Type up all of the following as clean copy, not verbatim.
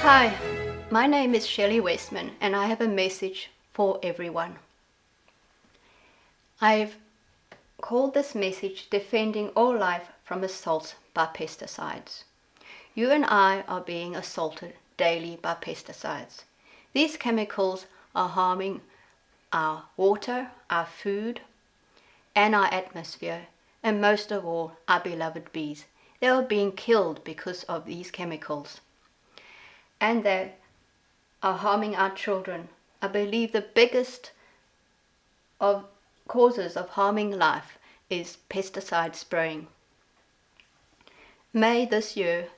Hi, my name is Shelley Westman and I have a message for everyone. I've called this message Defending All Life from Assault by Pesticides. You and I are being assaulted daily by pesticides. These chemicals are harming our water, our food, and our atmosphere, and most of all, our beloved bees. They are being killed because of these chemicals. And they are harming our children. I believe the biggest of causes of harming life is pesticide spraying. May this year,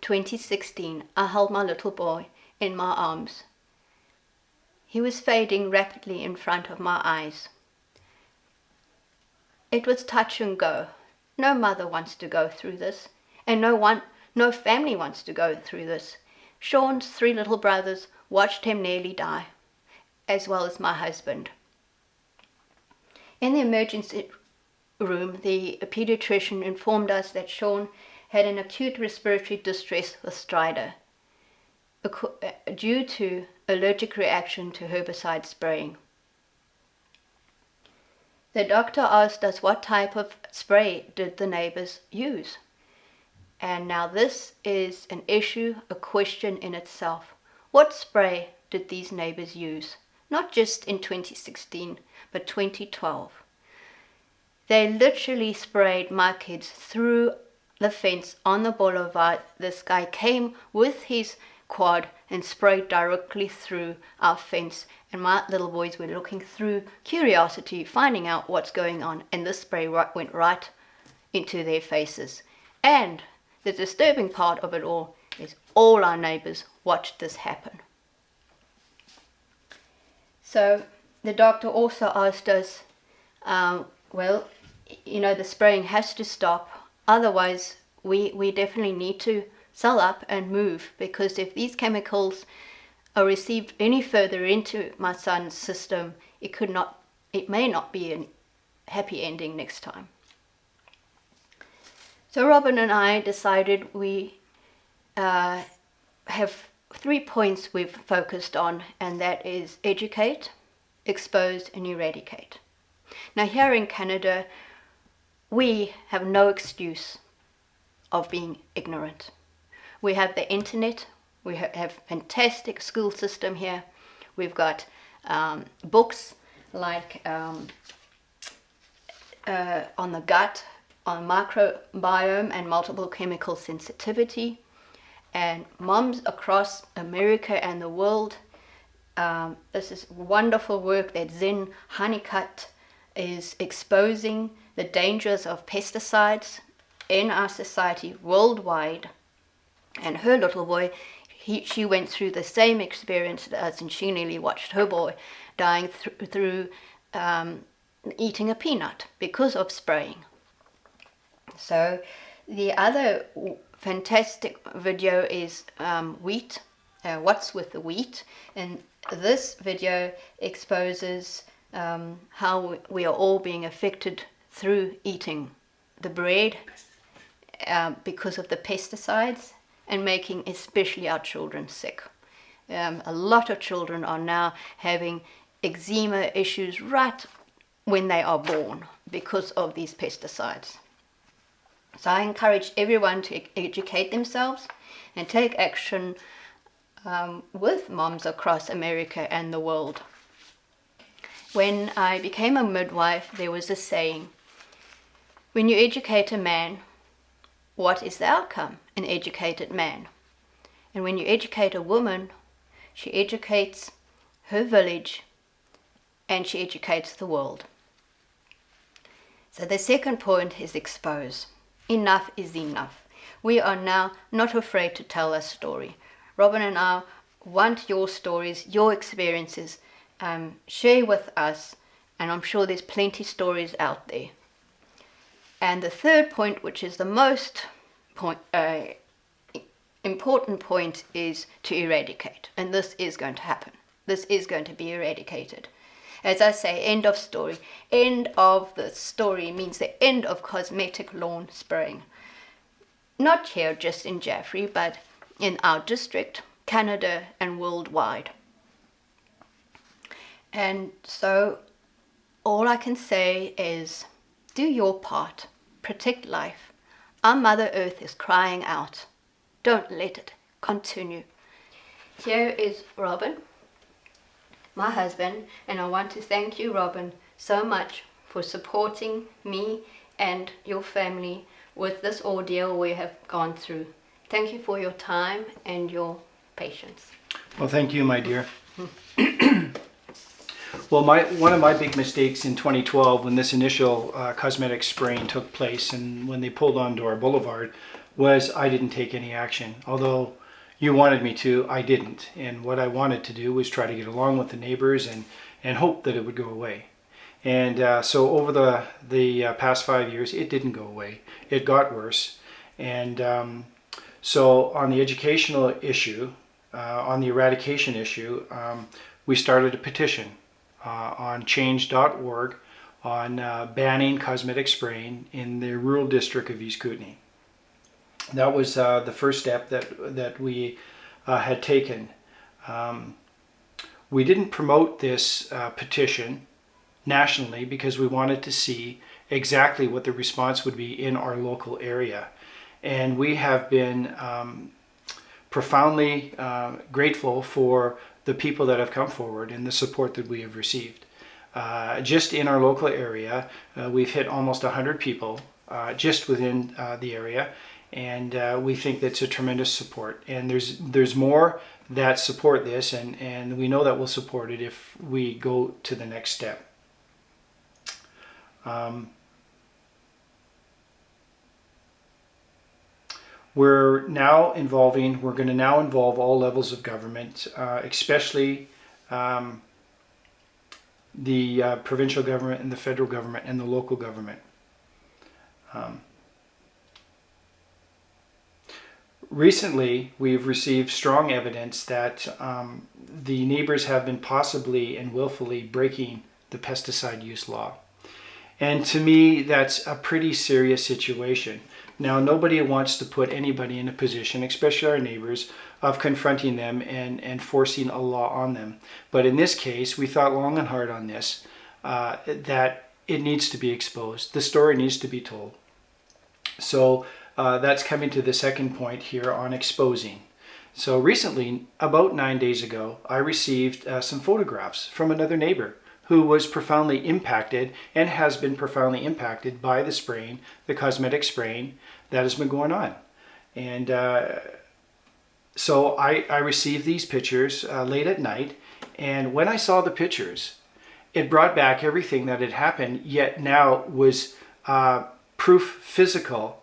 2016, I held my little boy in my arms. He was fading rapidly in front of my eyes. It was touch and go. No mother wants to go through this, and no family wants to go through this. Sean's 3 little brothers watched him nearly die, as well as my husband. In the emergency room, the pediatrician informed us that Sean had an acute respiratory distress with stridor due to allergic reaction to herbicide spraying. The doctor asked us what type of spray did the neighbors use. And now this is an issue, a question in itself. What spray did these neighbors use? Not just in 2016, but 2012. They literally sprayed my kids through the fence on the boulevard. This guy came with his quad and sprayed directly through our fence. And my little boys were looking through curiosity, finding out what's going on. And this spray went right into their faces. And the disturbing part of it all is all our neighbors watched this happen. So the doctor also asked us, well, you know, the spraying has to stop. Otherwise, we definitely need to sell up and move, because if these chemicals are received any further into my son's system, it may not be a happy ending next time. So Robin and I decided we have 3 points we've focused on, and that is educate, expose, and eradicate. Now here in Canada, we have no excuse of being ignorant. We have the internet, we have fantastic school system here. We've got books like on the gut, on microbiome and multiple chemical sensitivity, and moms across America and the world. This is wonderful work that Zen Honeycutt is exposing the dangers of pesticides in our society worldwide. And her little boy, she went through the same experience as us, and she nearly watched her boy dying through eating a peanut because of spraying. So the other fantastic video is wheat, what's with the wheat, and this video exposes how we are all being affected through eating the bread because of the pesticides, and making especially our children sick. A lot of children are now having eczema issues right when they are born because of these pesticides. So I encourage everyone to educate themselves and take action with moms across America and the world. When I became a midwife, there was a saying, when you educate a man, what is the outcome? An educated man. And when you educate a woman, she educates her village and she educates the world. So the second point is expose. Enough is enough. We are now not afraid to tell a story. Robin and I want your stories, your experiences. Share with us, and I'm sure there's plenty stories out there. And the third point, which is the most important point, is to eradicate. And this is going to happen. This is going to be eradicated. As I say, end of story. End of the story means the end of cosmetic lawn spraying. Not here, just in Jaffrey, but in our district, Canada, and worldwide. And so all I can say is do your part, protect life. Our Mother Earth is crying out. Don't let it continue. Here is Robin, my husband, and I want to thank you, Robin, so much for supporting me and your family with this ordeal we have gone through. Thank you for your time and your patience. Well, thank you, my dear. Well, one of my big mistakes in 2012 when this initial cosmetic spraying took place and when they pulled onto our boulevard was I didn't take any action. Although you wanted me to, I didn't. And what I wanted to do was try to get along with the neighbors and hope that it would go away. And so over the past 5 years, it didn't go away. It got worse. And so on the educational issue, on the eradication issue, we started a petition on change.org on banning cosmetic spraying in the rural district of East Kootenay. That was the first step that we had taken. We didn't promote this petition nationally because we wanted to see exactly what the response would be in our local area. And we have been profoundly grateful for the people that have come forward and the support that we have received. Just in our local area, we've hit almost 100 people just within the area, and we think that's a tremendous support. And there's more that support this, and we know that we'll support it if we go to the next step. We're going to now involve all levels of government, especially the provincial government and the federal government and the local government. Recently, we've received strong evidence that the neighbors have been possibly and willfully breaking the pesticide use law. And to me, that's a pretty serious situation. Now, nobody wants to put anybody in a position, especially our neighbors, of confronting them and forcing a law on them. But in this case, we thought long and hard on this, that it needs to be exposed. The story needs to be told. So that's coming to the second point here on exposing. So recently, about 9 days ago, I received some photographs from another neighbor who was profoundly impacted and has been profoundly impacted by the spraying, the cosmetic spraying that has been going on. And so I received these pictures late at night, and when I saw the pictures, it brought back everything that had happened, yet now was proof physical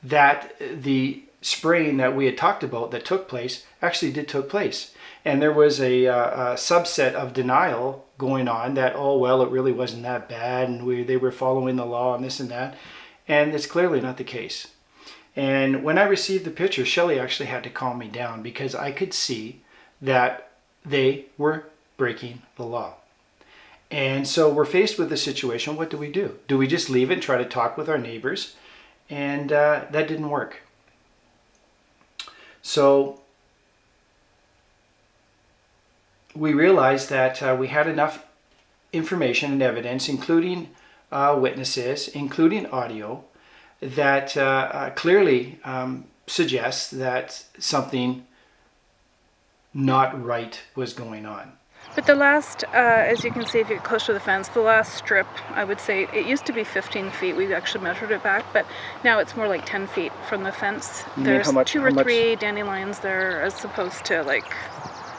that the spraying that we had talked about that took place actually did took place. And there was a subset of denial going on that, oh, well, it really wasn't that bad, and they were following the law and this and that. And it's clearly not the case. And when I received the picture, Shelley actually had to calm me down because I could see that they were breaking the law. And so we're faced with a situation. What do? Do we just leave it and try to talk with our neighbors? And that didn't work. So we realized that we had enough information and evidence, including witnesses, including audio, that clearly suggests that something not right was going on. But the last, as you can see if you're close to the fence, the last strip, I would say, it used to be 15 feet. We actually measured it back, but now it's more like 10 feet from the fence. There's two or three dandelions there as opposed to like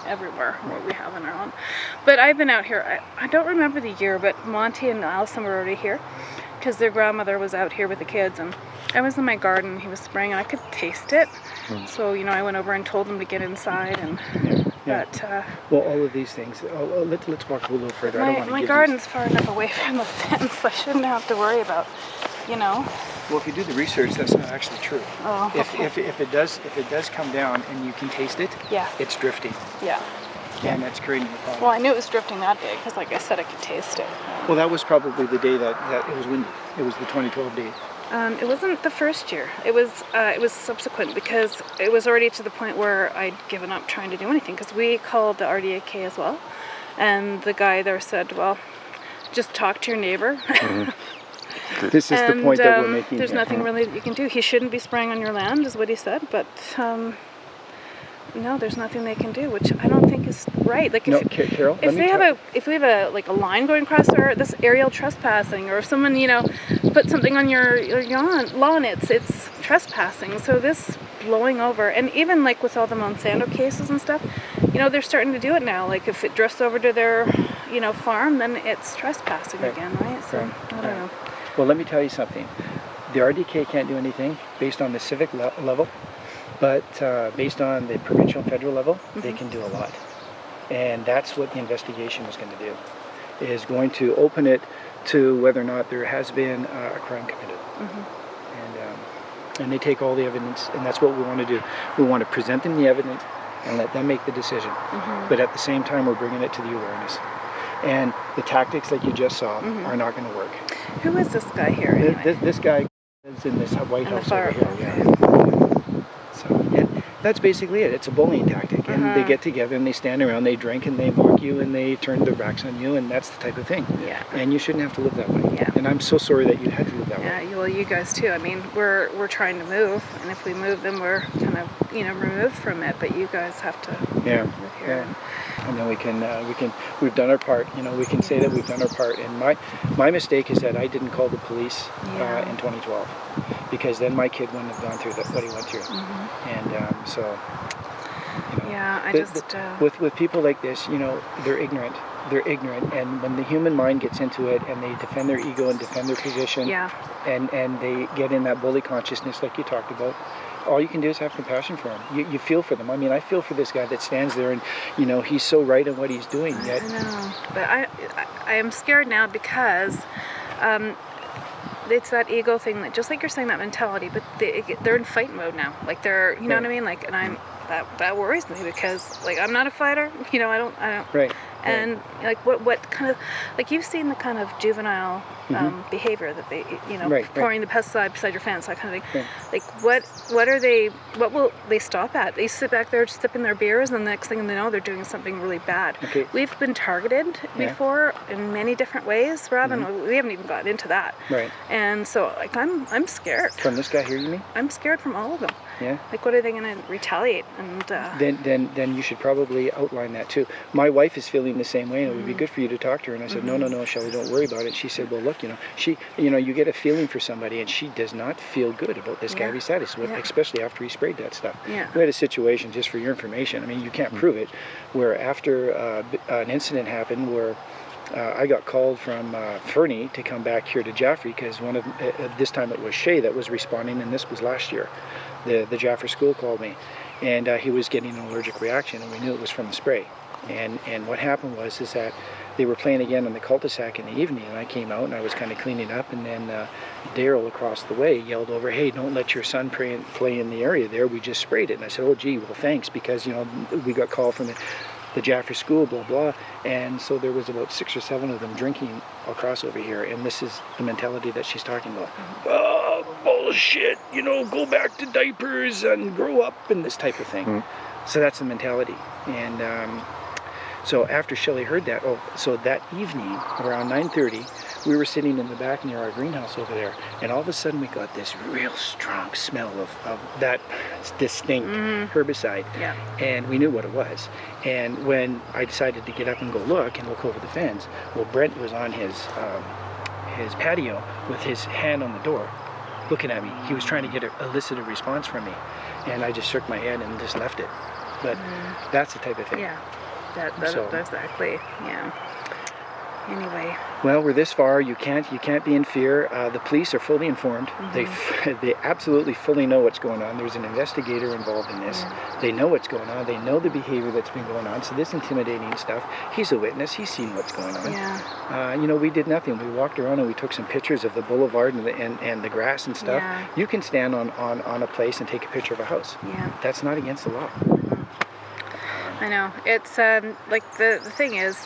everywhere where we have in our own. But I've been out here, I don't remember the year, but Monty and Allison were already here because their grandmother was out here with the kids, and I was in my garden, he was spraying, and I could taste it. So, you know, I went over and told them to get inside, and Yeah. but well, all of these things. Let's walk a little further. my garden's far enough away from the fence. I shouldn't have to worry about, you know. Well, if you do the research, that's not actually true. Oh, okay. If it does come down and you can taste it, Yeah. it's drifting. Yeah. And that's creating a problem. Well, I knew it was drifting that day because, like I said, I could taste it. Well, that was probably the day that it was windy. It was the 2012 day. It wasn't the first year. It was subsequent, because it was already to the point where I'd given up trying to do anything, because we called the RDAK as well, and the guy there said, well, just talk to your neighbor. This is the point that we're making there's here. nothing really that you can do. He shouldn't be spraying on your land, is what he said, but no, there's nothing they can do, which I don't think is right. Like, if, Carol, if we have a like a line going across this aerial trespassing, or if someone put something on your lawn, it's trespassing. So this blowing over, and even like with all the Monsanto cases and stuff, they're starting to do it now. Like, if it drifts over to their farm, then it's trespassing again, right? So I don't know. Well, let me tell you something. The RDK can't do anything based on the civic level. But based on the provincial and federal level, they can do a lot. And that's what the investigation is going to do, is going to open it to whether or not there has been a crime committed. And they take all the evidence, and that's what we want to do. We want to present them the evidence and let them make the decision. But at the same time, we're bringing it to the awareness. And the tactics that you just saw are not going to work. Who is this guy here anyway? This guy is in this White House over here. Okay. So, and that's basically it. It's a bullying tactic, and they get together and they stand around, they drink and they mock you and they turn their backs on you, and that's the type of thing. Yeah. And you shouldn't have to live that way. Yeah. And I'm so sorry that you had to live that way. Yeah. Well, you guys too. I mean, we're trying to move, and if we move, then we're kind of removed from it. But you guys have to live here. Yeah. And then we've done our part. We can say that we've done our part. And my mistake is that I didn't call the police in 2012, because then my kid wouldn't have gone through what he went through. And so. With people like this, they're ignorant. They're ignorant, and when the human mind gets into it, and they defend their ego and defend their position, and they get in that bully consciousness, like you talked about. All you can do is have compassion for them. You feel for them. I mean, I feel for this guy that stands there, and he's so right in what he's doing. Yet, I know, but I am scared now, because it's that ego thing, that just like you're saying, that mentality. But they're in fight mode now. Like, they're, you know what I mean? Like, and that worries me, because like, I'm not a fighter. I don't. Right. And like, what kind of, like, you've seen the kind of juvenile behavior that they, pouring the pesticide beside your fence, that kind of thing. Like, what will they stop at? They sit back there sipping their beers, and the next thing they know, they're doing something really bad. Okay. We've been targeted before in many different ways, Rob, and we haven't even gotten into that. Right. And so, like, I'm scared. From this guy here, you mean? I'm scared from all of them. Yeah. Like, what are they going to retaliate? And then you should probably outline that too. My wife is feeling the same way, and it would be good for you to talk to her. And I said, no, Shelley, don't worry about it. She said, well, look, you get a feeling for somebody, and she does not feel good about this guy beside us, especially after he sprayed that stuff. Yeah. We had a situation, just for your information. I mean, you can't prove it, where after an incident happened where I got called from Fernie to come back here to Jaffrey, because this time it was Shay that was responding, and this was last year. The Jaffrey school called me, and he was getting an allergic reaction, and we knew it was from the spray. And what happened was that they were playing again on the cul-de-sac in the evening, and I came out and I was kind of cleaning up, and then Daryl across the way yelled over, "Hey, don't let your son play in the area there. We just sprayed it." And I said, "Oh, gee, well, thanks, because we got called from the Jaffrey school, blah blah." And so there was about 6 or 7 of them drinking across over here, and this is the mentality that she's talking about. Oh, bullshit! Go back to diapers and grow up, and this type of thing. So that's the mentality. And so after Shelley heard that, so that evening around 9:30, we were sitting in the back near our greenhouse over there, and all of a sudden we got this real strong smell of that distinct herbicide, and we knew what it was. And when I decided to get up and go look over the fence, well, Brent was on his patio with his hand on the door, looking at me. He was trying to elicit a response from me, and I just shook my head and just left it. But that's the type of thing. Yeah, that's exactly. Yeah. Anyway. Well, we're this far. You can't be in fear. The police are fully informed. They absolutely fully know what's going on. There's an investigator involved in this. They know what's going on. They know the behavior that's been going on. So this intimidating stuff, he's a witness. He's seen what's going on. Yeah. We did nothing. We walked around and we took some pictures of the boulevard and the grass and stuff. Yeah. You can stand on a place and take a picture of a house. Yeah. That's not against the law. I know. It's like the thing is,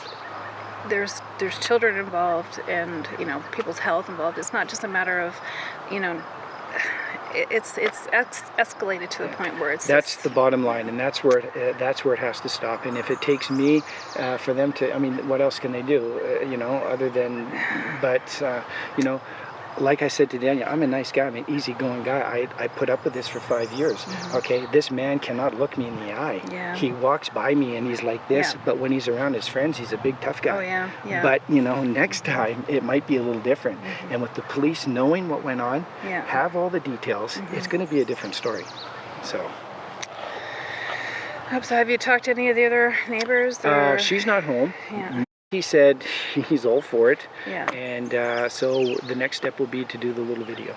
there's there's children involved and, you know, people's health involved. It's not just a matter of, you know, it's escalated to the point where it's that's the bottom line, and that's where it has to stop. And if it takes me for them to, I mean, what else can they do, you know, other than, but you know, like I said to Daniel, I'm a nice guy, I'm an easygoing guy. I put up with this for 5 years. Okay, this man cannot look me in the eye. He walks by me and he's like this, but when he's around his friends, he's a big tough guy. But you know, next time it might be a little different. And with the police knowing what went on, have all the details, it's going to be a different story. So. So have you talked to any of the other neighbors? She's not home. He said he's all for it, and so the next step will be to do the little video,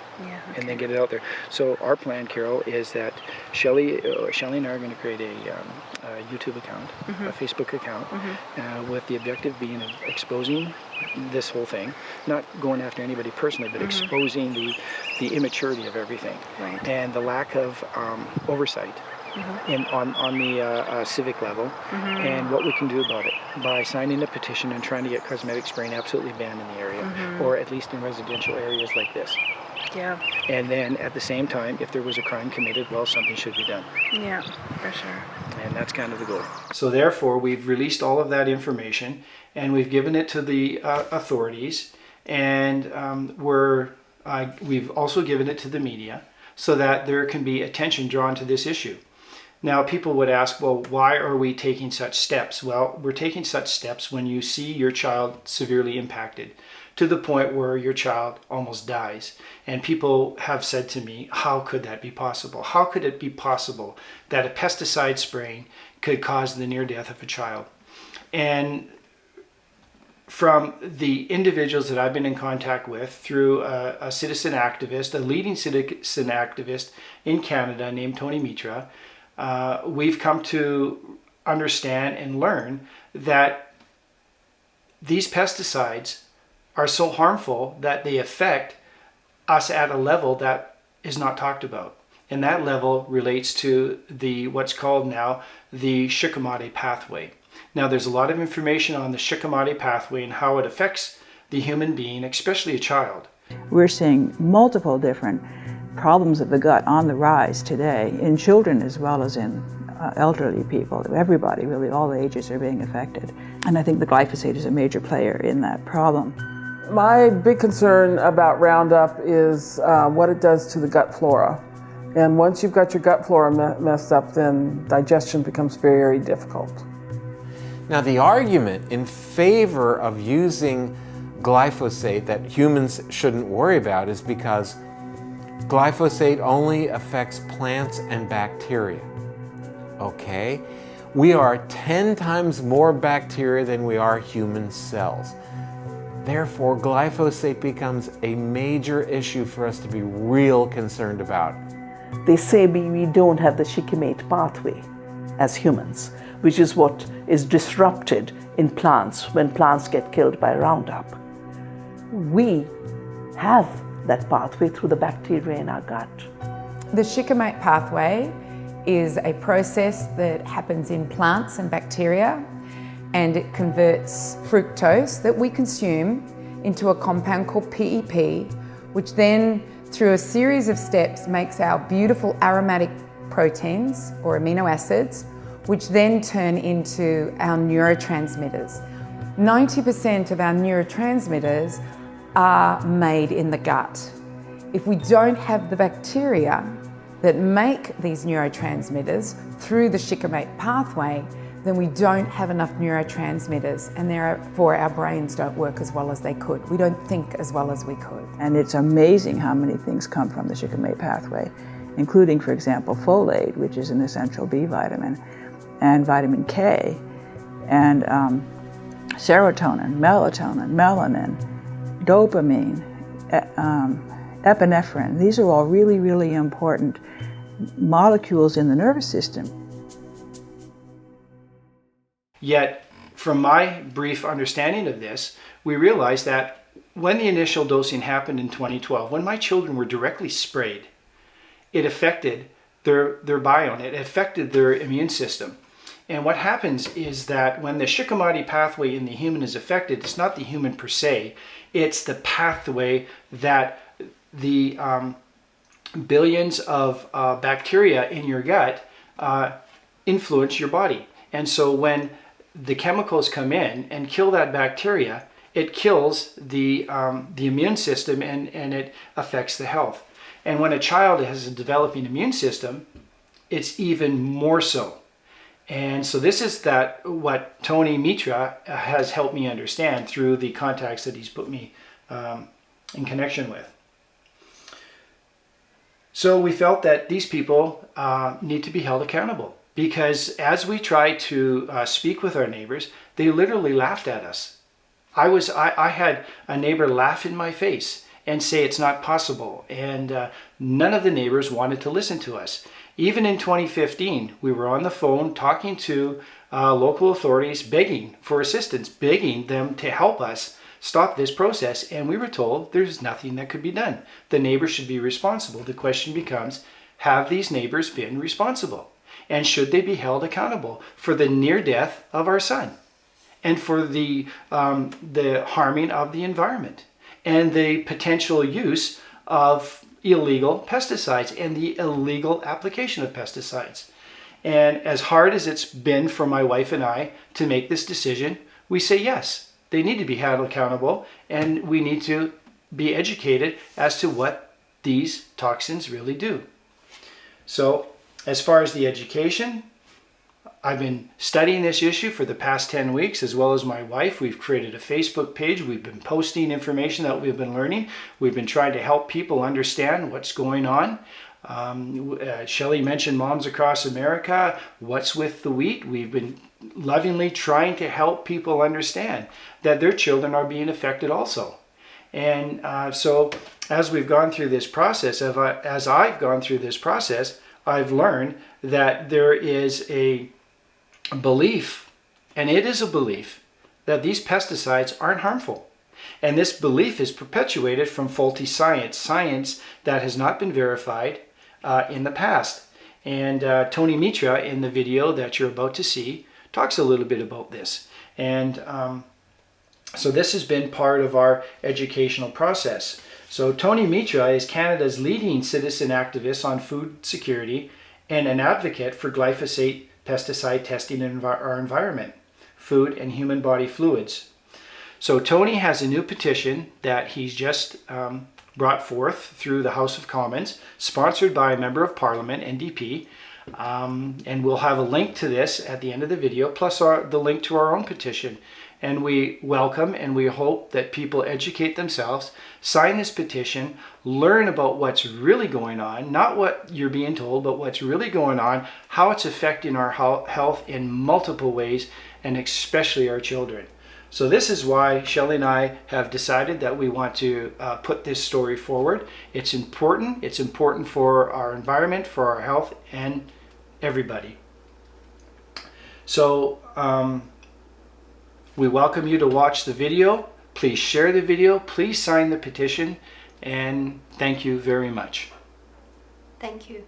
and then get it out there. So our plan, Carol, is that Shelley and I are going to create a YouTube account, a Facebook account, with the objective being of exposing this whole thing, not going after anybody personally, but exposing the immaturity of everything, and the lack of oversight. On the civic level, and what we can do about it by signing a petition and trying to get cosmetic spraying absolutely banned in the area, or at least in residential areas like this. And then at the same time, if there was a crime committed, well, something should be done. Yeah, for sure. And that's kind of the goal. So therefore, we've released all of that information, and we've given it to the authorities, and we've also given it to the media, so that there can be attention drawn to this issue. Now, people would ask, well, why are we taking such steps? Well, we're taking such steps when you see your child severely impacted to the point where your child almost dies. And people have said to me, how could that be possible? How could it be possible that a pesticide spraying could cause the near death of a child? And from the individuals that I've been in contact with through a citizen activist, a leading citizen activist in Canada named Tony Mitra, we've come to understand and learn that these pesticides are so harmful that they affect us at a level that is not talked about. And that level relates to what's called now the Shikimate pathway. Now, there's a lot of information on the Shikimate pathway and how it affects the human being, especially a child. We're seeing multiple different problems of the gut on the rise today, in children as well as in elderly people. Everybody, really, all ages are being affected. And I think the glyphosate is a major player in that problem. My big concern about Roundup is what it does to the gut flora. And once you've got your gut flora messed up, then digestion becomes very, very difficult. Now, the argument in favor of using glyphosate that humans shouldn't worry about is because glyphosate only affects plants and bacteria. Okay? We are 10 times more bacteria than we are human cells. Therefore, glyphosate becomes a major issue for us to be real concerned about. They say we don't have the Shikimate pathway as humans, which is what is disrupted in plants when plants get killed by Roundup. We have that pathway through the bacteria in our gut. The Shikimate pathway is a process that happens in plants and bacteria, and it converts fructose that we consume into a compound called PEP, which then, through a series of steps, makes our beautiful aromatic proteins or amino acids, which then turn into our neurotransmitters. 90% of our neurotransmitters are made in the gut. If we don't have the bacteria that make these neurotransmitters through the Shikimate pathway, then we don't have enough neurotransmitters, and therefore our brains don't work as well as they could. We don't think as well as we could. And it's amazing how many things come from the Shikimate pathway, including, for example, folate, which is an essential B vitamin, and vitamin K, and serotonin, melatonin, melanin, dopamine, epinephrine. These are all really, really important molecules in the nervous system. Yet, from my brief understanding of this, we realized that when the initial dosing happened in 2012, when my children were directly sprayed, it affected their biome, it affected their immune system. And what happens is that when the Shikimate pathway in the human is affected, it's not the human per se, it's the pathway that the billions of bacteria in your gut influence your body. And so when the chemicals come in and kill that bacteria, it kills the immune system and it affects the health. And when a child has a developing immune system, it's even more so. And so this is what Tony Mitra has helped me understand through the contacts that he's put me in connection with. So we felt that these people need to be held accountable, because as we tried to speak with our neighbors, they literally laughed at us. I had a neighbor laugh in my face and say it's not possible, and none of the neighbors wanted to listen to us. Even in 2015, we were on the phone talking to local authorities, begging for assistance, begging them to help us stop this process, and we were told there's nothing that could be done. The neighbors should be responsible. The question becomes, have these neighbors been responsible? And should they be held accountable for the near death of our son, and for the harming of the environment, and the potential use of illegal pesticides and the illegal application of pesticides? And as hard as it's been for my wife and I to make this decision, we say yes, they need to be held accountable, and we need to be educated as to what these toxins really do. So as far as the education, I've been studying this issue for the past 10 weeks, as well as my wife. We've created a Facebook page. We've been posting information that we've been learning. We've been trying to help people understand what's going on. Shelley mentioned Moms Across America. What's with the wheat? We've been lovingly trying to help people understand that their children are being affected also. And so as we've gone through this process, as I've gone through this process, I've learned that there is a belief, and it is a belief, that these pesticides aren't harmful. And this belief is perpetuated from faulty science that has not been verified in the past. And Tony Mitra, in the video that you're about to see, talks a little bit about this. And so this has been part of our educational process. So Tony Mitra is Canada's leading citizen activist on food security and an advocate for glyphosate pesticide testing in our environment, food and human body fluids. So Tony has a new petition that he's just brought forth through the House of Commons, sponsored by a Member of Parliament, NDP, and we'll have a link to this at the end of the video, plus the link to our own petition. And we welcome and we hope that people educate themselves, sign this petition, learn about what's really going on, not what you're being told, but what's really going on, how it's affecting our health in multiple ways, and especially our children. So this is why Shelley and I have decided that we want to put this story forward. It's important. It's important for our environment, for our health, and everybody. So we welcome you to watch the video. Please share the video. Please sign the petition. And thank you very much. Thank you.